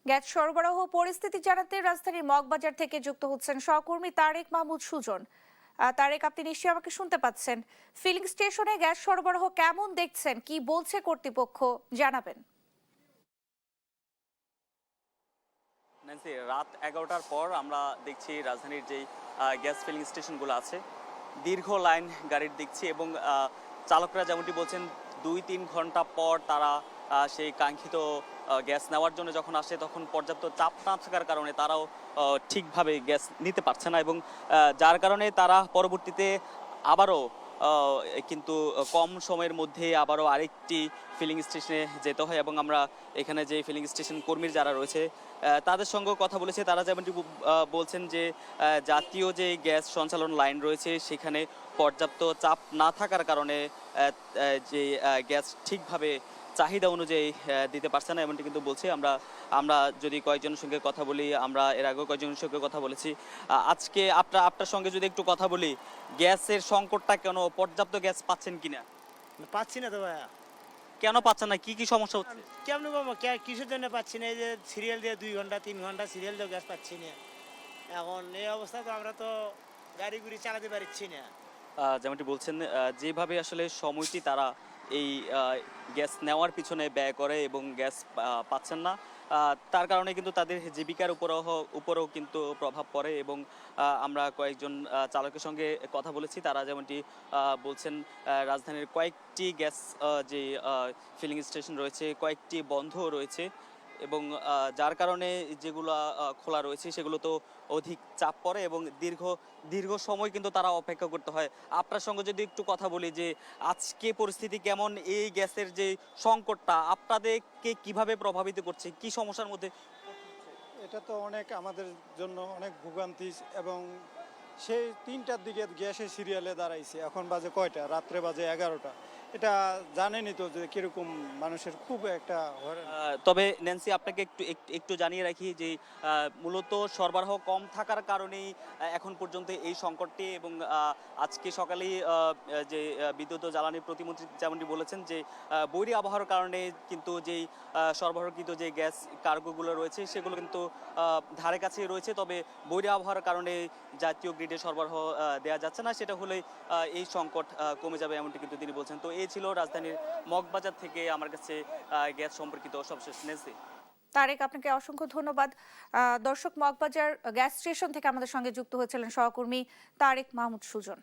Gas সরবরাহ পরিস্থিতি জানাতে রাজধানীর মগবাজার থেকে যুক্ত হচ্ছেন সহকর্মী তারেক মাহমুদ সুজন। তারেক, আপনি নিশ্চয়ই আমাকে শুনতে পাচ্ছেন। ফিলিং স্টেশনে গ্যাস সরবরাহ কেমন দেখছেন, কি বলছে কর্তৃপক্ষ, জানাবেন। ন্যান্সি, রাত 11টার পর আমরা দেখছি রাজধানীর যেই গ্যাস ফিলিং স্টেশনগুলো আছে দীর্ঘ লাইন গাড়ির দেখছি এবং চালকরা যেমনটি বলছেন 2-3 ঘন্টা পর তারা সেই কাঙ্ক্ষিত গ্যাস নেওয়ার জন্য যখন আসে তখন পর্যাপ্ত চাপ না থাকার কারণে তারাও ঠিকভাবে গ্যাস নিতে পারছে না এবং যার কারণে তারা পরবর্তীতে আবারও কিন্তু কম সময়ের মধ্যে আবারও আরেকটি ফিলিং স্টেশনে যেতে হয় এবং আমরা এখানে যে ফিলিং স্টেশন কর্মীর যারা রয়েছে তাদের সঙ্গেও কথা বলেছে। তারা যেমনটি বলছেন যে জাতীয় যে গ্যাস সঞ্চালন লাইন রয়েছে সেখানে পর্যাপ্ত চাপ না থাকার কারণে যে গ্যাস ঠিকভাবে চাহিদা অনুযায়ী দিতে পারছে না, এমনটি কিন্তু বলছে। আমরা আমরা যদি কয়েকজনের সঙ্গে কথা বলি, আমরা এর আগেও কয়েকজনের সঙ্গে কথা বলেছি। আজকে আপনার সঙ্গে যদি একটু কথা বলি, গ্যাসের সংকটটা কেন, পর্যাপ্ত গ্যাস পাচ্ছেন কিনা? পাচ্ছি না তো ভাইয়া। কেন পাচ্ছেন না, কি কি সমস্যা হচ্ছে? কেমন পাবো, কিসের জন্য পাচ্ছি না? এই যে সিরিয়াল দিয়ে 2 ঘন্টা 3 ঘন্টা সিরিয়াল দিয়ে গ্যাস পাচ্ছি না। এখন এই অবস্থা তো আমরা তো গাড়ি গুড়ি চালাতে পারছি না। যেমনটি বলছেন, যেভাবে আসলে সময়টি তারা এই গ্যাস নেওয়ার পিছনে ব্যয় করে এবং গ্যাস পাচ্ছেন না, তার কারণে কিন্তু তাদের জীবিকার উপরেও কিন্তু প্রভাব পড়ে এবং আমরা কয়েকজন চালকের সঙ্গে কথা বলেছি। তারা যেমনটি বলছেন, রাজধানীর কয়েকটি গ্যাস যে ফিলিং স্টেশন রয়েছে কয়েকটি বন্ধ রয়েছে এবং যার কারণে যেগুলো খোলা রয়েছে সেগুলো তো অধিক চাপ পড়ে এবং দীর্ঘ সময় কিন্তু তারা অপেক্ষা করতে হয়। আপনার সঙ্গে যদি একটু কথা বলি যে আজকে পরিস্থিতি কেমন, এই গ্যাসের যে সংকটটা আপনাদেরকে কিভাবে প্রভাবিত করছে, কি সমস্যার মধ্যে? এটা তো অনেক আমাদের জন্য অনেক ভোগান্তি এবং সেই 3টার দিকে গ্যাসের সিরিয়ালে দাঁড়াইছে। এখন বাজে কয়টা? রাত্রে বাজে 11টা। এটা জানেনই তো যে কিরকম মানুষের খুব একটা তবে ন্যান্সি, আপনাকে একটু জানিয়ে রাখি যে মূলত সরবরাহ কম থাকার কারণেই এখন পর্যন্ত এই সংকটটি এবং আজকে সকালেই যে বিদ্যুৎ ও জ্বালানি প্রতিমন্ত্রী যেমনটি বলেছেন যে বৈরী আবহাওয়ার কারণে কিন্তু যেই সরবরাহকৃত যে গ্যাস কার্গোগুলো রয়েছে সেগুলো কিন্তু ধারে কাছেই রয়েছে, তবে বৈরী আবহাওয়ার কারণে জাতীয় গ্রিডে সরবরাহ দেওয়া যাচ্ছে না। সেটা হলেই এই সংকট কমে যাবে এমনটি কিন্তু তিনি বলছেন। তো এই ছিল রাজধানীর মগবাজার থেকে আমার কাছে গ্যাস সম্পর্কিত সবশেষ নেছি। তারেক, আপনাকে অসংখ্য ধন্যবাদ। দর্শক, মগবাজার গ্যাস স্টেশন থেকে আমাদের সঙ্গে যুক্ত হয়েছিলেন সহকর্মী তারেক মাহমুদ সুজন।